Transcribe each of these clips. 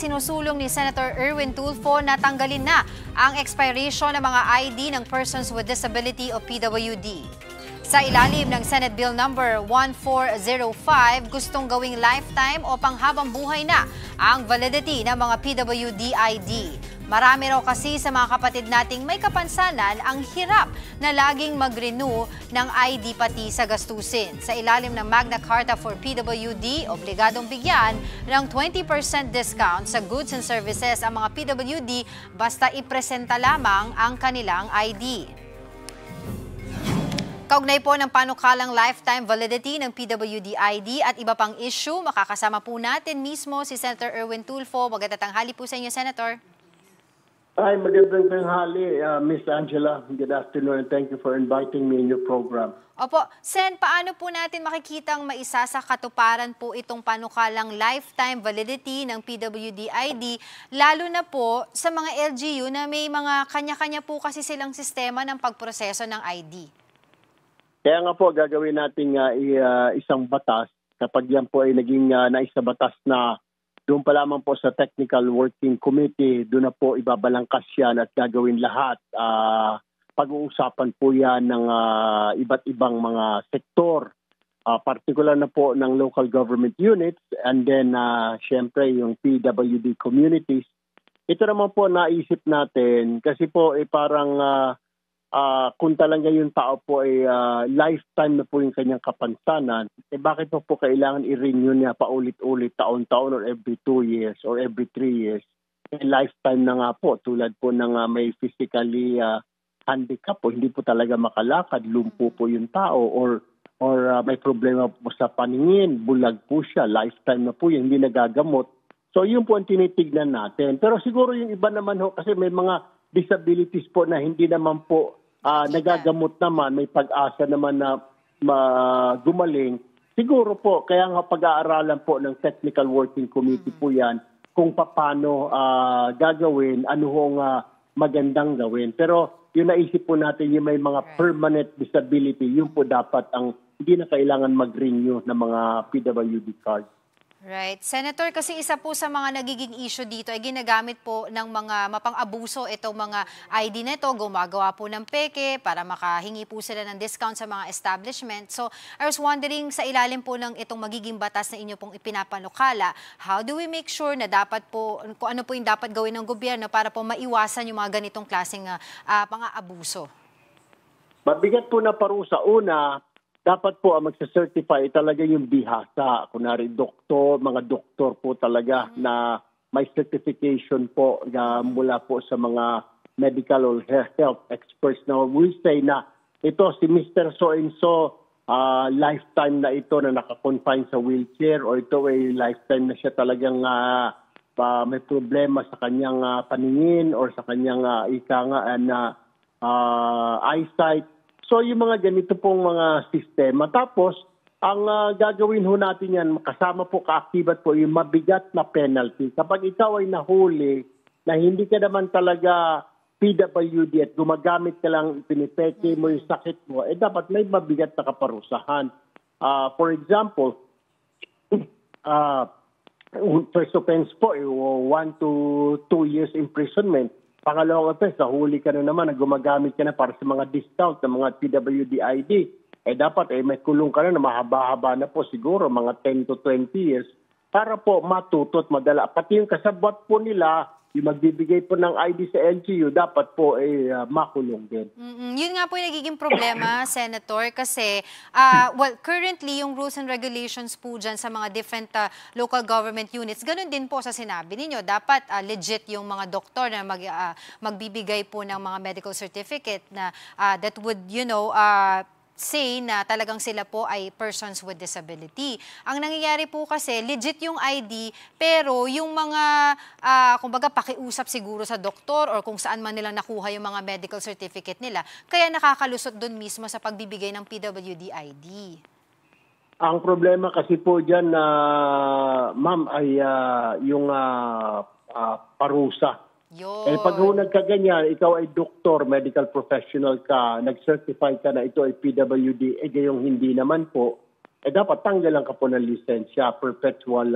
sinusulong ni Senator Erwin Tulfo na tanggalin na ang expiration ng mga ID ng Persons with Disability o PWD. Sa ilalim ng Senate Bill number 1405, gustong gawing lifetime o panghabang buhay na ang validity ng mga PWD ID. Marami raw kasi sa mga kapatid nating may kapansanan ang hirap na laging mag-renew ng ID pati sa gastusin. Sa ilalim ng Magna Carta for PWD, obligadong bigyan ng 20% discount sa goods and services ang mga PWD basta ipresenta lamang ang kanilang ID. Kaugnay po ng panukalang lifetime validity ng PWD ID at iba pang issue, makakasama po natin mismo si Senator Erwin Tulfo. Magandang tanghali po sa inyo, Senator. Hi, magandang tanghali, Miss Angela. Good afternoon and thank you for inviting me in your program. Opo. Sen, paano po natin makikitang maisa sa katuparan po itong panukalang lifetime validity ng PWD ID, lalo na po sa mga LGU na may mga kanya-kanya po kasi silang sistema ng pagproseso ng ID? Kaya nga po, gagawin natin isang batas. Kapag yan po ay naging naisabatas na doon pa lamang po sa Technical Working Committee, doon na po ibabalangkas yan at gagawin lahat. Pag-uusapan po yan ng iba't ibang mga sektor, particular na po ng local government units and then syempre yung PWD communities. Ito naman po naisip natin kasi po parang kung talaga yung tao po ay lifetime na po yung kanyang kapansanan, bakit po kailangan i-renew niya paulit-ulit taon-taon or every 2 years or every 3 years? Lifetime na nga po, tulad po ng may physically handicap po, hindi po talaga makalakad, lumpo po yung tao or may problema po sa paningin, bulag po siya, lifetime na po yun, hindi nagagamot. So yun po ang tinitignan natin. Pero siguro yung iba naman ho, kasi may mga disabilities po na hindi naman po nagagamot naman, may pag-asa naman na gumaling. Siguro po, kaya nga pag-aaralan po ng Technical Working Committee po yan kung paano gagawin, ano hong magandang gawin. Pero yung naisip po natin, yung may mga permanent disability, yun po dapat ang hindi na kailangan mag-renew ng mga PWD card. Right. Senator, kasi isa po sa mga nagiging issue dito ay ginagamit po ng mga mapang-abuso itong mga ID na ito, gumagawa po ng peke para makahingi po sila ng discount sa mga establishment. So, I was wondering sa ilalim po ng itong magiging batas na inyo pong ipinapanukala, how do we make sure na dapat po, kung ano po yung dapat gawin ng gobyerno para po maiwasan yung mga ganitong klaseng pang-aabuso? Mabigat po na parusa. Una, dapat po ang magsa-certify talaga yung bihasa. Kunwari, mga doktor po talaga na may certification po mula po sa mga medical or health experts na will say na ito si Mr. So-and-so, lifetime na ito na nakakonfine sa wheelchair or ito ay lifetime na siya talagang may problema sa kanyang paningin or sa kanyang eyesight. So yung mga ganito pong mga sistema. Tapos, ang gagawin ho natin yan, kasama po kaakibat po yung mabigat na penalty. Kapag ikaw ay nahuli na hindi ka naman talaga PWD at gumagamit ka lang, pinipeke mo yung sakit mo, dapat may mabigat na kaparusahan. For example, first offense po, 1 to 2 years imprisonment. Pangalawang offense, nahuli ka na naman na gumagamit ka na para sa mga discount ng mga PWD ID. Dapat may kulong ka na mahaba-haba na po siguro mga 10 to 20 years para po matuto at madala. Pati yung kasabwat po nila, yung magbibigay po ng ID sa LGU, dapat po makulong din. Yun nga po yung nagiging problema, Senator, kasi currently yung rules and regulations po dyan sa mga different local government units, ganun din po sa sinabi ninyo. Dapat legit yung mga doktor na magbibigay po ng mga medical certificate na that would, say na talagang sila po ay persons with disability. Ang nangyayari po kasi, legit yung ID, pero yung mga, kumbaga, pakiusap siguro sa doktor or kung saan man nilang nakuha yung mga medical certificate nila, kaya nakakalusot doon mismo sa pagbibigay ng PWD ID. Ang problema kasi po dyan, ma'am, ay yung parusa. Pag nagkaganyan, ikaw ay doktor, medical professional ka, nag-certify ka na ito ay PWD, gayong hindi naman po, dapat tanggalan ka po ng lisensya, perpetual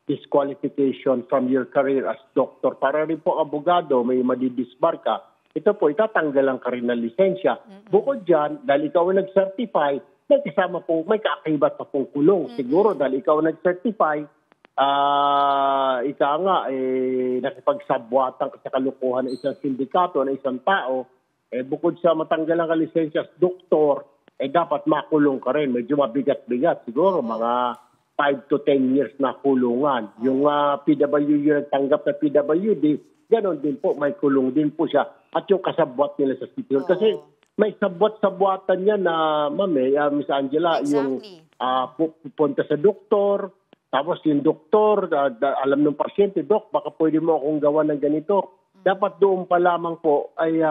disqualification from your career as doctor. Para rin po abogado, may madidisbar ka, ito po, itatanggalan ka rin ng lisensya. Bukod dyan, dahil ikaw ang nag-certify, may kasama po, may kaakibat pa pong kulong. Siguro dahil ikaw ang nag-certify, ika nga, nakipagsabwatan ka sa kalukuhan ng isang sindikato, ng isang tao, bukod sa matanggalan ka lisensya as doktor, dapat makulong ka rin. Medyo mabigat-bigat. Siguro mga 5 to 10 years na kulungan. Yung PWD, nagtanggap na PWD, ganon din po, may kulong din po siya. At yung kasabwat nila sa city hall. Kasi may sabwat-sabwatan niya na, Miss Angela, yung pupunta sa doktor, tapos yung doktor, alam ng pasyente, Dok, baka pwede mo akong gawa ng ganito. Dapat doon pa lamang po ay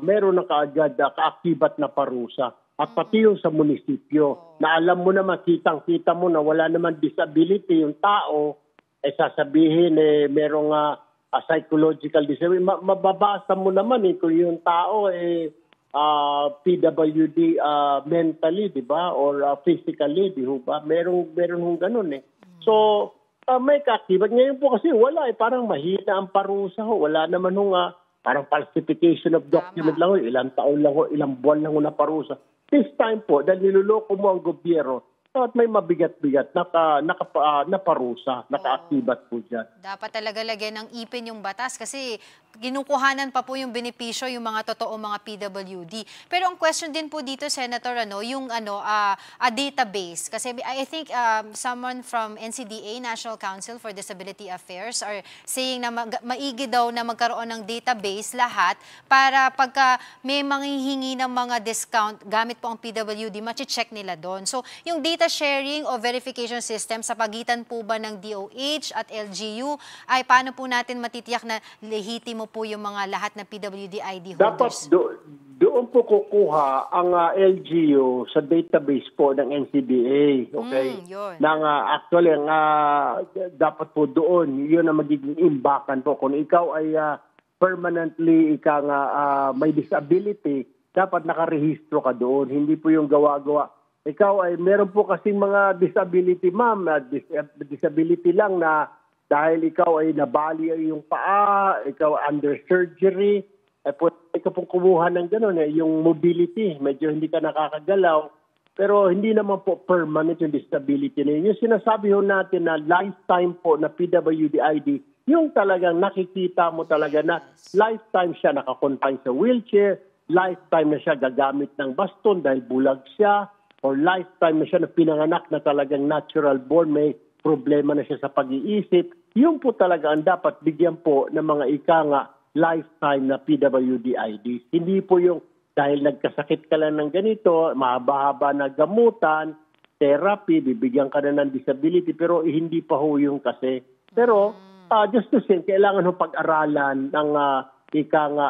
meron na kaagad kaakibat na parusa. At pati yung sa munisipyo, na alam mo naman, kitang-kita mo na wala naman disability yung tao, sasabihin merong psychological disability. Mababasa mo naman kung yung tao PWD mentally, di ba? Or physically, di ba? Meron hong ganun So, may kaakibat. Ngayon po kasi wala parang mahina ang parusa Wala naman hong parang falsification of document lang ilang taon lang ilang buwan lang na parusa. This time po, dahil niloloko mo ang gobyerno, at may mabigat-bigat na parusa, nakaakibat po dyan. Dapat talaga lagyan ng ipin yung batas kasi ginukuhanan pa po yung benepisyo yung mga totoong mga PWD. Pero ang question din po dito, Senator, yung a database. Kasi I think someone from NCDA, National Council for Disability Affairs, are saying na maigi daw na magkaroon ng database lahat para pagka may manghihingi ng mga discount gamit po ang PWD, machi-check nila doon. So, yung data sharing o verification system sa pagitan po ba ng DOH at LGU ay paano po natin matitiyak na lehitimo po yung mga lahat na PWD ID holders? Dapat doon po kukuha ang LGU sa database po ng NCDA. Okay? Actually, dapat po doon, yun ang magiging imbakan po. Kung ikaw ay permanently may disability, dapat nakarehistro ka doon. Hindi po yung gawa-gawa. Ikaw ay meron po kasing mga disability, ma'am, disability lang na dahil ikaw ay nabali yung paa, ikaw under surgery, ikaw pong kumuha ng gano'n, yung mobility, medyo hindi ka nakakagalaw, pero hindi naman po permanent yung disability na yun. Yung sinasabi ho natin na lifetime po na PWD ID, yung talagang nakikita mo talaga na lifetime siya nakakonfine sa wheelchair, lifetime na siya gagamit ng baston dahil bulag siya, or lifetime na siya na pinanganak na talagang natural born, may problema na siya sa pag-iisip, yun po talaga ang dapat bigyan po ng mga lifetime na PWD ID. Hindi po yung dahil nagkasakit ka lang ng ganito, mahaba-haba na gamutan, therapy, bibigyan ka na ng disability, pero hindi pa ho yung kasi. Pero just to say, kailangan ho pag-aralan ng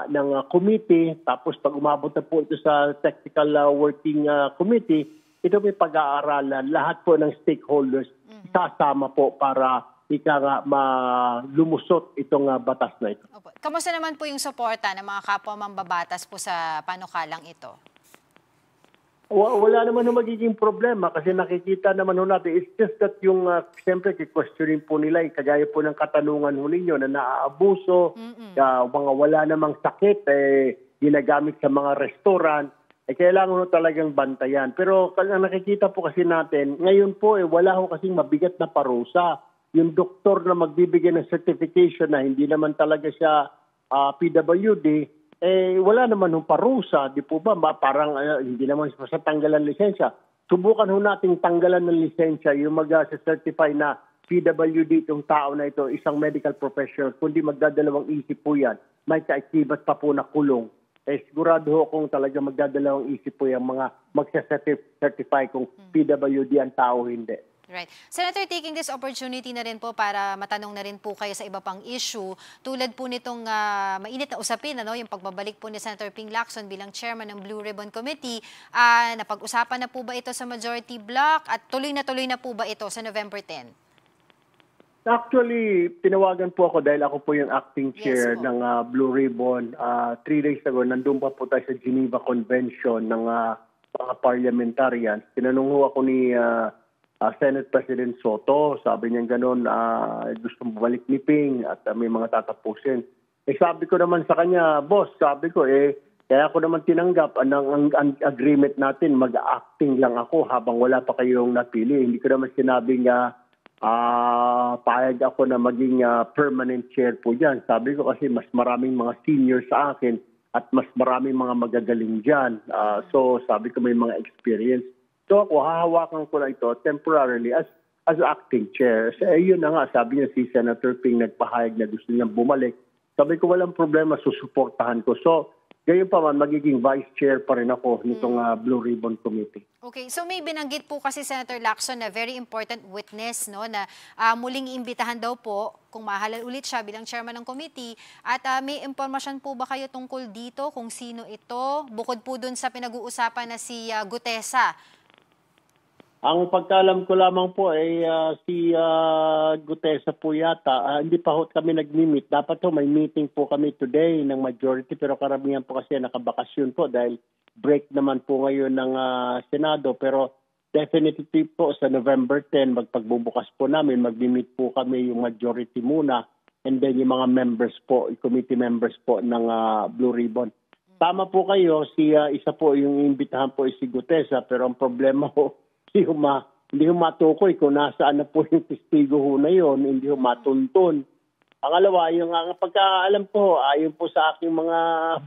ng committee, tapos pag umabot na po ito sa technical working committee, ito may pag-aaralan, lahat po ng stakeholders sasama po para lumusot itong batas na ito. Kamusta naman po yung suporta ng mga kapwa mambabatas po sa panukalang ito? Wala naman magiging problema kasi nakikita naman natin. It's just that yung, siyempre, questioning po nila, kagaya po ng katanungan ninyo na naaabuso, mga wala namang sakit, ginagamit sa mga restaurant, kailangan talagang bantayan. Pero nakikita po kasi natin, ngayon po wala ho kasing mabigat na parusa. Yung doktor na magbibigay ng certification na hindi naman talaga siya PWD, wala naman ng parusa, di po ba? Parang hindi naman sa tanggalan lisensya. Subukan ho nating tanggalan ng lisensya yung mag-certify na PWD itong tao na ito, isang medical professional, kundi magdadalawang isip po yan, may kaakibat pa po na kulong. Sigurado ho kung talaga magdadalawang isip po yung mga magsa-certify kung PWD ang tao, hindi. Right. Senator, taking this opportunity na rin po para matanong na rin po kayo sa iba pang issue, tulad po nitong mainit na usapin, yung pagbabalik po ni Senator Ping Lacson bilang chairman ng Blue Ribbon Committee, napag-usapan na po ba ito sa majority block at tuloy na po ba ito sa November 10? Actually, tinawagan po ako dahil ako po yung acting chair ng Blue Ribbon. 3 days ago, nandun pa po tayo sa Geneva Convention ng mga parliamentarians. Tinanong ho ako ni Senate President Soto. Sabi niya gano'n, gusto bumalik ni Ping at may mga tatapusin. Sabi ko naman sa kanya, boss, sabi ko, kaya ako naman tinanggap ang agreement natin, mag-acting lang ako habang wala pa kayong napili. Hindi ko naman sinabing payag ako na maging permanent chair po dyan. Sabi ko kasi mas maraming mga senior sa akin at mas maraming mga magagaling dyan. So sabi ko may mga experience. So ako, hahawakan ko na ito temporarily as acting chair. So, yun na nga, sabi niya si Senator Ping nagpahayag na gusto niyang bumalik. Sabi ko walang problema, susuportahan ko. So gayon pa man, magiging vice chair pa rin ako nitong Blue Ribbon Committee. Okay, so may binanggit po kasi Senator Lacson na very important witness, no, na muling iimbitahan daw po kung mahalal ulit siya bilang chairman ng committee. At may impormasyon po ba kayo tungkol dito kung sino ito? Bukod po dun sa pinag-uusapan na si Gutesa. Ang pagkaalam ko lamang po ay si Gutesa po yata. Hindi pa ho kami nag-meet. Dapat ho may meeting po kami today ng majority pero karamihan po kasi nakabakasyon po dahil break naman po ngayon ng Senado. Pero definitely po sa November 10, magpagbubukas po namin, mag-meet po kami yung majority muna and then yung mga members po, committee members po ng Blue Ribbon. Tama po kayo, isa po yung imbitahan po si Gutesa pero ang problema ho, hindi ho matukoy kung nasaan na po yung testigo ho na yun, hindi ho matuntun. Pangalawa, yung pagkaalam ko, ayon po sa aking mga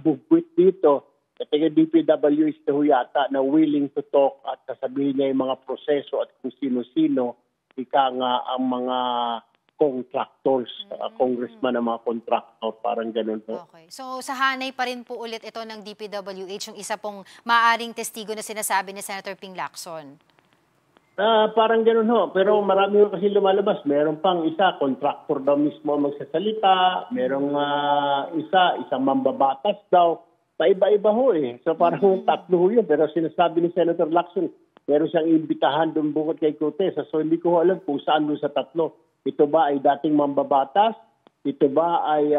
bugwit dito, kasi DPWH na ho yata na willing to talk at sasabihin niya yung mga proseso at kung sino-sino, ika nga ang mga contractors, congressman ng mga contractor, parang ganun po. Okay. So sa hanay pa rin po ulit ito ng DPWH, yung isa pong maaring testigo na sinasabi ni Senator Ping Lacson. Parang gano'n ho. Pero marami ho kasi lumalabas. Meron pang isa, contractor daw mismo ang magsasalita. Merong isang mambabatas daw. Paiba-iba ho eh. So parang tatlo ho yun. Pero sinasabi ni Senator Lacson, meron siyang imbitahan doon bukod kay Gutesa. So hindi ko alam kung saan doon sa tatlo. Ito ba ay dating mambabatas? Ito ba ay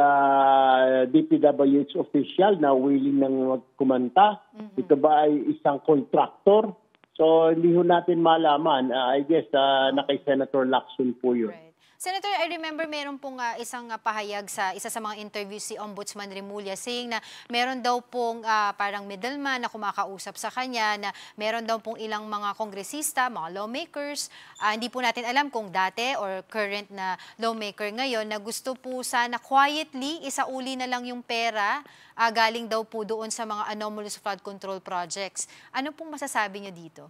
DPWH official na willing nang magkumanta? Ito ba ay isang contractor? So, hindi ho natin malaman. I guess, na kay Senator Lacson po yun. Right. Senator, I remember meron pong isang pahayag sa isa sa mga interviews si Ombudsman Remulla saying na meron daw pong parang middleman na kumakausap sa kanya, na meron daw pong ilang mga kongresista, mga lawmakers, hindi po natin alam kung dati or current na lawmaker ngayon, na gusto po sana quietly isauli na lang yung pera galing daw po doon sa mga anomalous flood control projects. Ano pong masasabi niyo dito?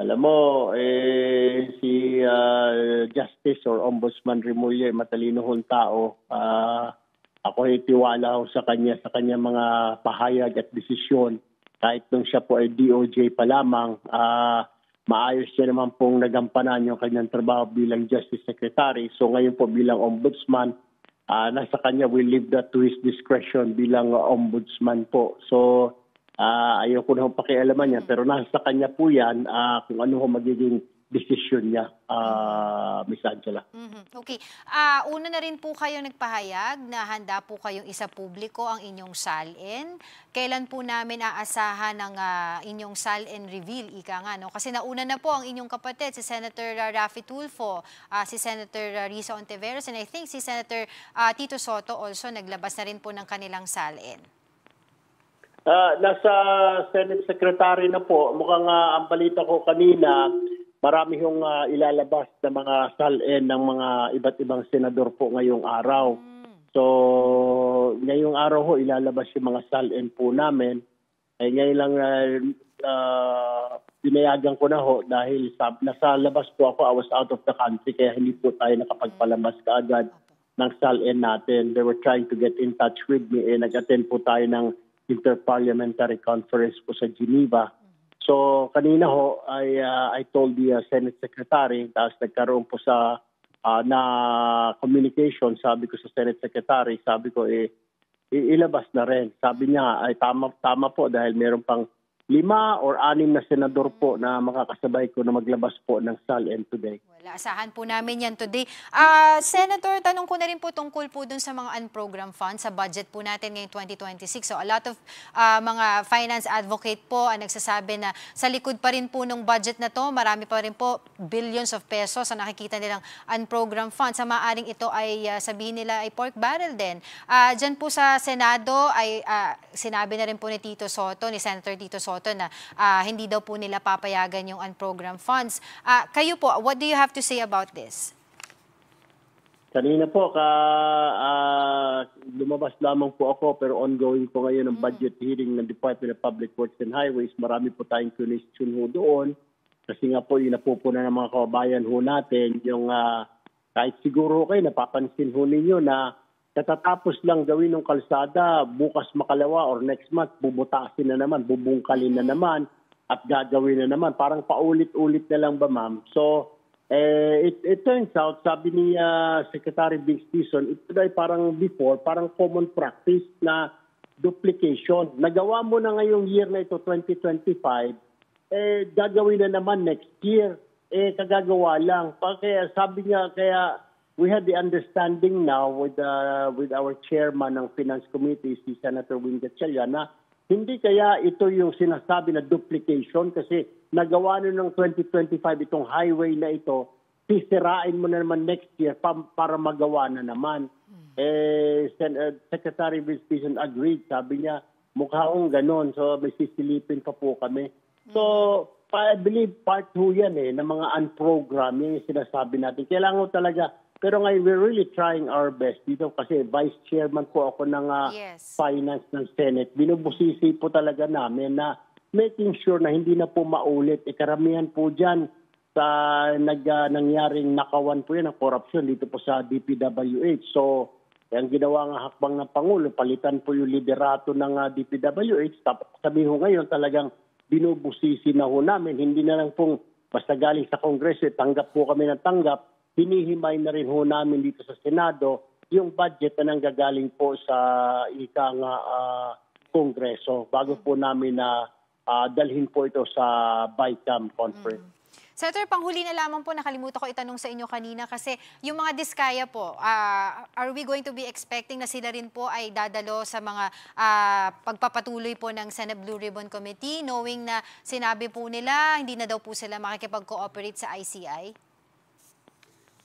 Alam mo, si Justice or Ombudsman Remulla, matalino hong tao. Ako ay tiwala ho sa kanya mga pahayag at desisyon. Kahit nung siya po ay DOJ pa lamang, maayos siya naman pong nagampanan yung kanyang trabaho bilang Justice Secretary. So ngayon po bilang Ombudsman, nasa kanya, will leave that to his discretion bilang Ombudsman po. So, ayaw ko na pakialaman niya, pero nasa kanya po yan kung ano magiging desisyon niya, Ms. Angela. Okay. Una na rin po kayo nagpahayag na handa po kayong isa publiko ang inyong SALN. Kailan po namin aasahan ang inyong SALN reveal, ika nga, no? Kasi nauna na po ang inyong kapatid, si Senator Raffy Tulfo, si Senator Risa Ontiveros, and I think si Senator Tito Soto also naglabas na rin po ng kanilang SALN. Nasa Senate Secretary na po. Mukhang ang balita ko kanina, marami hong ilalabas na mga SALN ng mga iba't ibang senador po ngayong araw. So, ngayong araw ho, ilalabas yung mga SALN po namin. Ngayon lang pinayagan ko na ho dahil nasa labas po ako, I was out of the country, kaya hindi po tayo nakapagpalabas kaagad ng SALN natin. They were trying to get in touch with me. Nag-attend po tayo ng Interparliamentary Conference po sa Geneva. So kanina ho, I told the Senate Secretary, tapos nagkaroon po sa na communication, sabi ko sa Senate Secretary, sabi ko ilabas na rin. Sabi niya ay tama po dahil meron pang 5 or 6 na senador po na makakasabay ko na maglabas po ng SALN today. Asahan po namin yan today. Senator, tanong ko na rin po tungkol po dun sa mga unprogrammed funds sa budget po natin ngayong 2026. So a lot of mga finance advocate po ang nagsasabi na sa likod pa rin po ng budget na to, marami pa rin po billions of pesos ang nakikita nilang unprogrammed funds. Sa maaring ito ay sabihin nila ay pork barrel din. Diyan po sa Senado ay sinabi na rin po ni Senator Tito Soto na hindi daw po nila papayagan yung unprogrammed funds. Kayo po, what do you have to say about this? Kanina po, lumabas lamang po ako pero ongoing po ngayon ang budget hearing ng Department of Public Works and Highways. Marami po tayong question ho doon kasi nga po yung napupuna ng mga kababayan ho natin. Yung kahit siguro kayo napapansin ho ninyo na katatapos lang gawin ng kalsada, bukas makalawa or next month, bubutasin na naman, bubungkalin na naman at gagawin na naman. Parang paulit-ulit na lang ba, ma'am? So, it turns out, sabi ni Secretary Biggs Dizon, ito ay parang before, parang common practice na duplication. Nagawa mo na ngayong year na ito, 2025, gagawin na naman next year. Kagagawa lang. Kaya sabi niya, kaya we had the understanding now with our chairman ng Finance Committee, si Senator Wing Gatchalian, na hindi kaya ito yung sinasabi na duplication kasi nagawa na ng 2025 itong highway na ito, sisirain mo na naman next year para magawa na naman. Secretary Vince Dizon agreed. Sabi niya, mukha akong ganon. So may sisilipin pa po kami. So I believe part 2 yan ng mga unprogram yung sinasabi natin. Kailangan talaga. Pero ngayon, we're really trying our best dito kasi vice chairman po ako ng finance ng Senate. Binubusisi po talaga namin na making sure na hindi na po maulit. Karamihan po dyan sa nangyaring nakawan po yan ng korupsyon dito po sa DPWH. So, ang ginawa nga hakbang ng Pangulo, palitan po yung liderato ng DPWH. Tapos sabi ho ngayon talagang binubusisi na ho namin. Hindi na lang pong basta galing sa Kongreso, tanggap po kami ng tanggap. Hinihimay na rin ho namin dito sa Senado yung budget na nanggagaling po sa Kongreso bago po namin na dalhin po ito sa BICAM conference. Senator, panghuli na lamang po, nakalimutan ko itanong sa inyo kanina kasi yung mga diskaya po, are we going to be expecting na sila rin po ay dadalo sa mga pagpapatuloy po ng Senate Blue Ribbon Committee knowing na sinabi po nila hindi na daw po sila makikipag-cooperate sa ICI?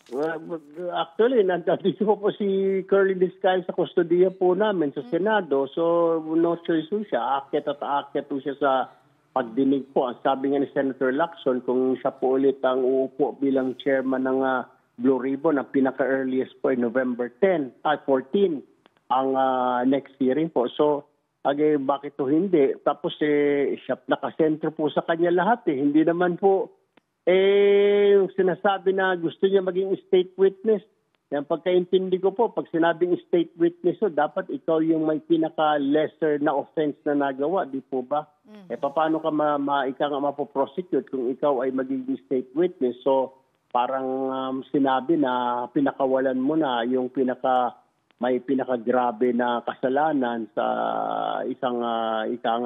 Actually, nandito po si Curly Vizcaya sa kustodiya po namin sa Senado. So, no choice po siya. Aakyat at aakyat po siya sa pagdinig po. Ang sabi nga ni Senator Lacson, kung siya po ulit ang uupo bilang chairman ng Blue Ribbon, ang pinaka-earliest po ay November 14 ang next hearing po. So, bakit to hindi? Tapos, siya nakasentro po sa kanya lahat. Hindi naman po yung sinasabi na gusto niya maging state witness, yung pagkaintindi ko po, pag sinabing state witness, dapat ikaw yung may pinaka-lesser na offense na nagawa, di po ba? Paano ka mapoprosecute kung ikaw ay magiging state witness? So, parang sinabi na pinakawalan mo na yung may pinaka-grabe na kasalanan sa isang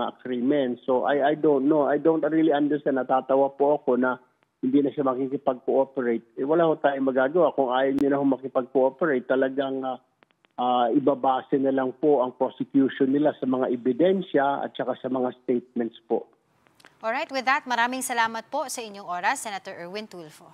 agreement. So, I don't know. I don't really understand. Natatawa po ako na hindi na siya makikipag-cooperate. Wala ho tayong magagawa. Kung ayaw niyo na makipag-cooperate, talagang ibabase na lang po ang prosecution nila sa mga ebidensya at saka sa mga statements po. Alright, with that, maraming salamat po sa inyong oras, Senator Erwin Tulfo.